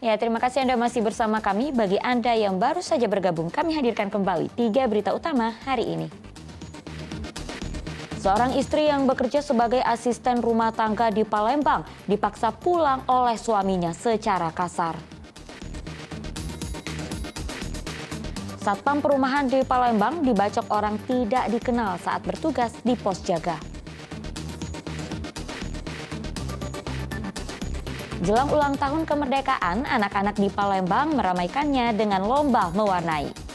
Ya, terima kasih Anda masih bersama kami. Bagi Anda yang baru saja bergabung, kami hadirkan kembali 3 berita utama hari ini. Seorang istri yang bekerja sebagai asisten rumah tangga di Palembang dipaksa pulang oleh suaminya secara kasar. Satpam perumahan di Palembang dibacok orang tidak dikenal saat bertugas di pos jaga. Jelang ulang tahun kemerdekaan, anak-anak di Palembang meramaikannya dengan lomba mewarnai.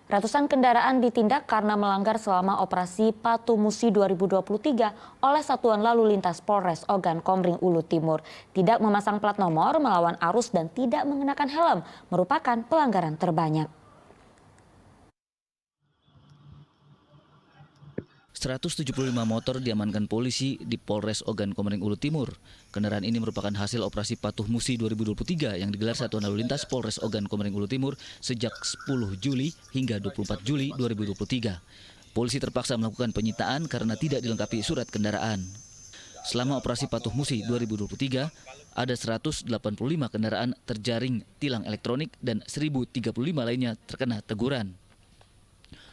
Ratusan kendaraan ditindak karena melanggar selama operasi Patuh Musi 2023 oleh Satuan Lalu Lintas Polres Ogan Komering Ulu Timur. Tidak memasang plat nomor, melawan arus dan tidak mengenakan helm merupakan pelanggaran terbanyak. 175 motor diamankan polisi di Polres Ogan Komering Ulu Timur. Kendaraan ini merupakan hasil operasi Patuh Musi 2023 yang digelar Satuan Lalu Lintas Polres Ogan Komering Ulu Timur sejak 10 Juli hingga 24 Juli 2023. Polisi terpaksa melakukan penyitaan karena tidak dilengkapi surat kendaraan. Selama operasi Patuh Musi 2023, ada 185 kendaraan terjaring tilang elektronik dan 1035 lainnya terkena teguran.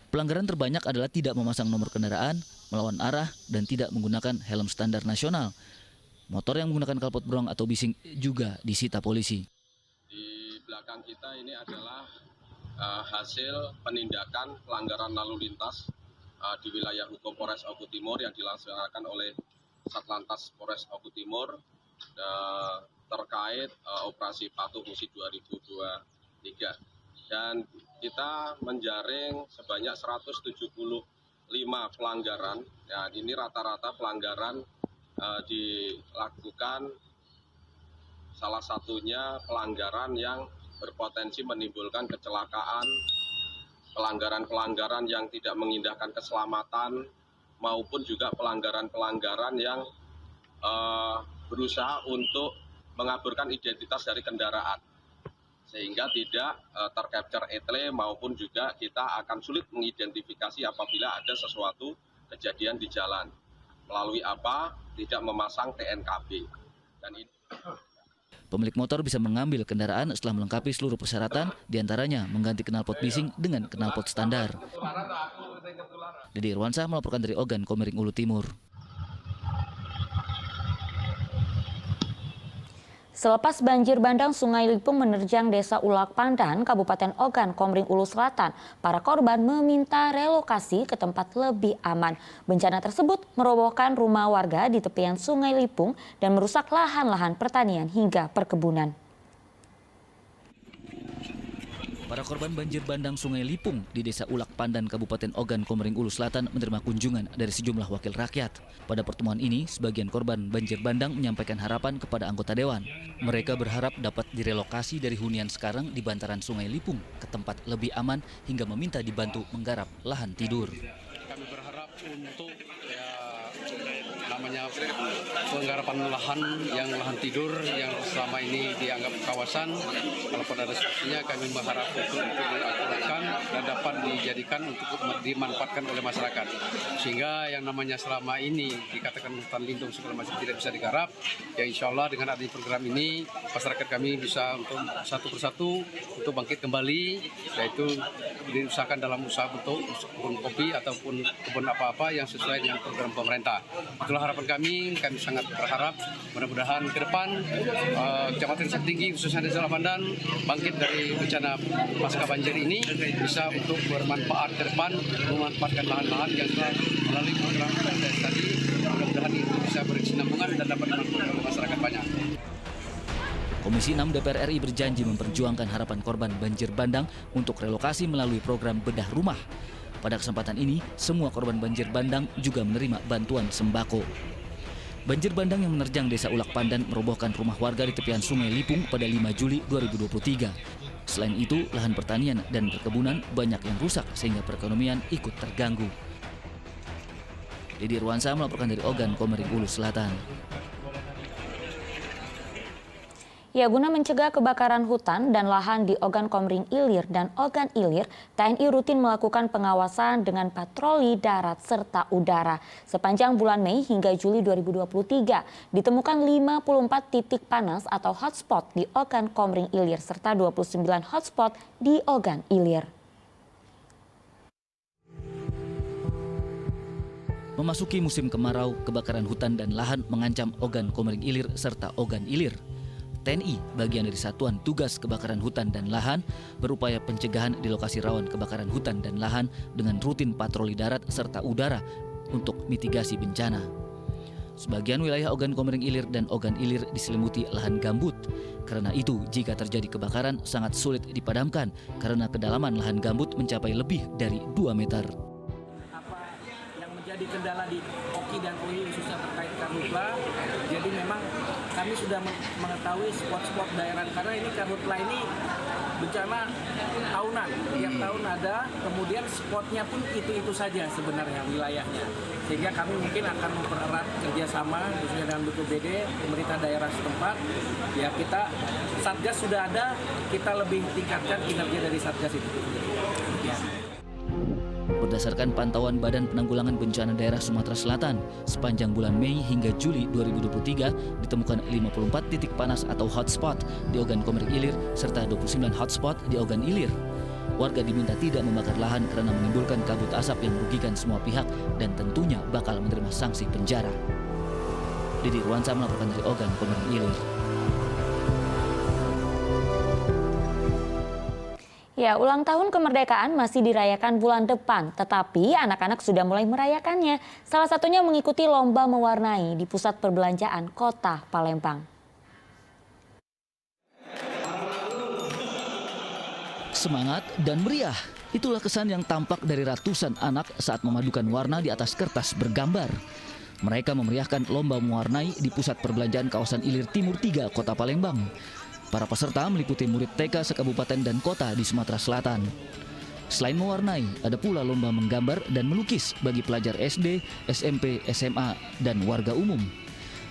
Pelanggaran terbanyak adalah tidak memasang nomor kendaraan, melawan arah, dan tidak menggunakan helm standar nasional. Motor yang menggunakan knalpot brong atau bising juga disita polisi. Di belakang kita ini adalah hasil penindakan pelanggaran lalu lintas di wilayah hukum Polres Ogan Timur yang dilaksanakan oleh Satlantas Polres Ogan Timur terkait operasi Patuh Musi 2023. Dan kita menjaring sebanyak 175 pelanggaran. Ya, ini rata-rata pelanggaran dilakukan, salah satunya pelanggaran yang berpotensi menimbulkan kecelakaan, pelanggaran-pelanggaran yang tidak mengindahkan keselamatan, maupun juga pelanggaran-pelanggaran yang berusaha untuk mengaburkan identitas dari kendaraan. Sehingga tidak tercapture etle maupun juga kita akan sulit mengidentifikasi apabila ada sesuatu kejadian di jalan. Melalui apa? Tidak memasang TNKB. Dan ini... Pemilik motor bisa mengambil kendaraan setelah melengkapi seluruh persyaratan, diantaranya mengganti knalpot bising dengan knalpot standar. Dedy Irwansyah melaporkan dari Ogan Komering Ulu Timur. Selepas banjir bandang Sungai Lipung menerjang Desa Ulak Pandan, Kabupaten Ogan Komering Ulu Selatan, para korban meminta relokasi ke tempat lebih aman. Bencana tersebut merobohkan rumah warga di tepian Sungai Lipung dan merusak lahan-lahan pertanian hingga perkebunan. Para korban banjir bandang Sungai Lipung di Desa Ulak Pandan, Kabupaten Ogan Komering Ulu Selatan menerima kunjungan dari sejumlah wakil rakyat. Pada pertemuan ini, sebagian korban banjir bandang menyampaikan harapan kepada anggota dewan. Mereka berharap dapat direlokasi dari hunian sekarang di bantaran Sungai Lipung ke tempat lebih aman hingga meminta dibantu menggarap lahan tidur. Kami berharap untuk namanya penggarapan lahan tidur yang selama ini dianggap kawasan, kalaupun ada solusinya kami berharap untuk diaturkan dan dapat dijadikan untuk dimanfaatkan oleh masyarakat, sehingga yang namanya selama ini dikatakan hutan lindung segala macam tidak bisa digarap, ya insya Allah dengan adanya program ini masyarakat kami bisa untuk satu persatu untuk bangkit kembali, yaitu diusahakan dalam usaha untuk kebun kopi ataupun kebun apa-apa yang sesuai dengan program pemerintah. Itulah harapan kami sangat berharap mudah-mudahan ke depan Kecamatan Desa Tinggi khususnya Desa Ulak Pandan bangkit dari bencana pasca banjir ini bisa untuk bermanfaat ke depan, memanfaatkan lahan-lahan yang telah melalui program PMDS tadi. Mudah-mudahan itu bisa berkesinambungan dan dapat dimanfaatkan oleh masyarakat banyak. Komisi 6 DPR RI berjanji memperjuangkan harapan korban banjir bandang untuk relokasi melalui program bedah rumah. Pada kesempatan ini, semua korban banjir bandang juga menerima bantuan sembako. Banjir bandang yang menerjang Desa Ulak Pandan merobohkan rumah warga di tepian Sungai Lipung pada 5 Juli 2023. Selain itu, lahan pertanian dan perkebunan banyak yang rusak sehingga perekonomian ikut terganggu. Dedy Irwansyah melaporkan dari Ogan Komering Ulu Selatan. Ya, guna mencegah kebakaran hutan dan lahan di Ogan Komering Ilir dan Ogan Ilir, TNI rutin melakukan pengawasan dengan patroli darat serta udara. Sepanjang bulan Mei hingga Juli 2023, ditemukan 54 titik panas atau hotspot di Ogan Komering Ilir serta 29 hotspot di Ogan Ilir. Memasuki musim kemarau, kebakaran hutan dan lahan mengancam Ogan Komering Ilir serta Ogan Ilir. TNI, bagian dari Satuan Tugas Kebakaran Hutan dan Lahan, berupaya pencegahan di lokasi rawan kebakaran hutan dan lahan dengan rutin patroli darat serta udara untuk mitigasi bencana. Sebagian wilayah Ogan Komering Ilir dan Ogan Ilir diselimuti lahan gambut. Karena itu, jika terjadi kebakaran sangat sulit dipadamkan karena kedalaman lahan gambut mencapai lebih dari 2 meter. Apa yang menjadi kendala di Oki dan OI khususnya terkait karhutla, jadi memang kami sudah mengetahui spot-spot daerah karena ini karhutla ini bencana tahunan, tiap tahun ada, kemudian spotnya pun itu saja sebenarnya wilayahnya, sehingga kami mungkin akan mempererat kerjasama khususnya dengan BPBD, pemerintah daerah setempat. Ya, kita Satgas sudah ada, kita lebih tingkatkan kinerja dari Satgas itu. Ya. Berdasarkan pantauan Badan Penanggulangan Bencana Daerah Sumatera Selatan, sepanjang bulan Mei hingga Juli 2023 ditemukan 54 titik panas atau hotspot di Ogan Komering Ilir serta 29 hotspot di Ogan Ilir. Warga diminta tidak membakar lahan karena menimbulkan kabut asap yang merugikan semua pihak dan tentunya bakal menerima sanksi penjara. Didi Irwansa melaporkan dari Ogan Komering Ilir. Ya, ulang tahun kemerdekaan masih dirayakan bulan depan, tetapi anak-anak sudah mulai merayakannya. Salah satunya mengikuti lomba mewarnai di pusat perbelanjaan Kota Palembang. Semangat dan meriah, itulah kesan yang tampak dari ratusan anak saat memadukan warna di atas kertas bergambar. Mereka memeriahkan lomba mewarnai di pusat perbelanjaan kawasan Ilir Timur 3, Kota Palembang. Para peserta meliputi murid TK sekabupaten dan kota di Sumatera Selatan. Selain mewarnai, ada pula lomba menggambar dan melukis bagi pelajar SD, SMP, SMA, dan warga umum.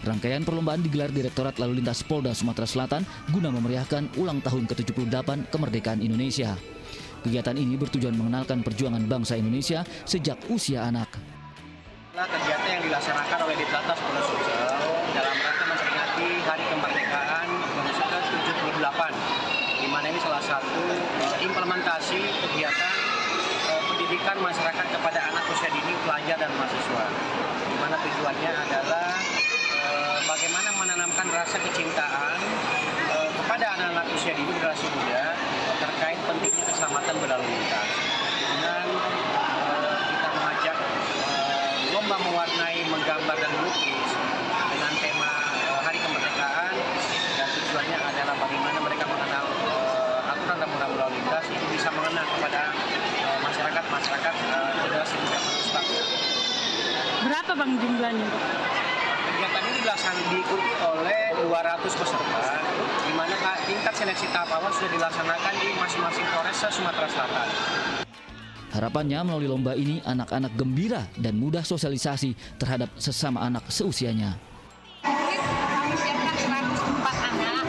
Rangkaian perlombaan digelar Direktorat Lalu Lintas Polda Sumatera Selatan guna memeriahkan ulang tahun ke-78 kemerdekaan Indonesia. Kegiatan ini bertujuan mengenalkan perjuangan bangsa Indonesia sejak usia anak. Kegiatan yang dilaksanakan oleh Ditlantas Polda Sumsel dalam rangka memperingati Hari Kemerdekaan Indonesia ke-78, di mana ini salah satu implementasi kegiatan pendidikan masyarakat kepada anak usia dini, pelajar dan mahasiswa, di mana tujuannya adalah bagaimana menanamkan rasa kecintaan kepada anak-anak usia dini generasi muda terkait pentingnya keselamatan berlalu lintas. Dengan kita mengajak lomba mewarnai, menggambar dan melukis dengan tema Hari Kemerdekaan, dan tujuannya adalah bagaimana mereka mengenal aturan dan rambu lalu lintas, itu bisa mengenal kepada masyarakat generasi muda bangsa. Berapa Bang jumlahnya? Kegiatan ini diikuti oleh 200 peserta, di mana tingkat seleksi tahap awal sudah dilaksanakan di masing-masing Polres Sumatera Selatan. Harapannya melalui lomba ini anak-anak gembira dan mudah sosialisasi terhadap sesama anak seusianya. Kami siapkan 104 anak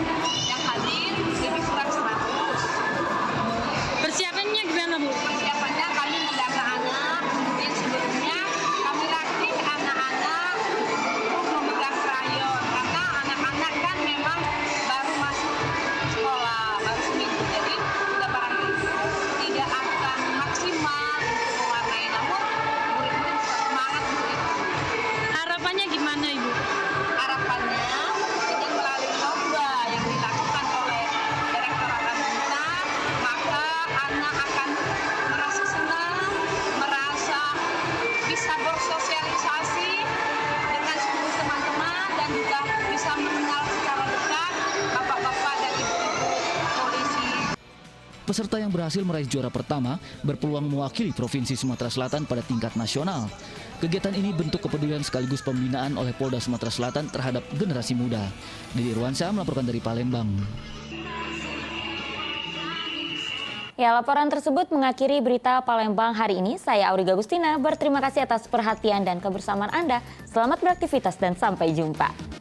yang hadir, lebih kurang 100. Persiapannya gimana Bu? Persiapannya kami mendata anak, dan sebelumnya kami latih anak-anak untuk memegang krayon. Karena anak-anak kan memang baru masuk sekolah, baru seminggu. Jadi sudah barangkali tidak akan maksimal untuk mewarnai. Namun murid-murid semangat begitu. Harapannya gimana Ibu? Harapannya dengan melalui lomba yang dilakukan oleh Direktorat Lalu Lintas, maka anak akan merasa senang, merasa bisa bersosialisasi dengan seluruh teman-teman dan juga bisa mengenal secara dekat bapak-bapak dan ibu-ibu polisi. Peserta yang berhasil meraih juara pertama berpeluang mewakili Provinsi Sumatera Selatan pada tingkat nasional. Kegiatan ini bentuk kepedulian sekaligus pembinaan oleh Polda Sumatera Selatan terhadap generasi muda. Didi Irwansa melaporkan dari Palembang. Ya, laporan tersebut mengakhiri berita Palembang hari ini. Saya Auriga Agustina, berterima kasih atas perhatian dan kebersamaan Anda. Selamat beraktivitas dan sampai jumpa.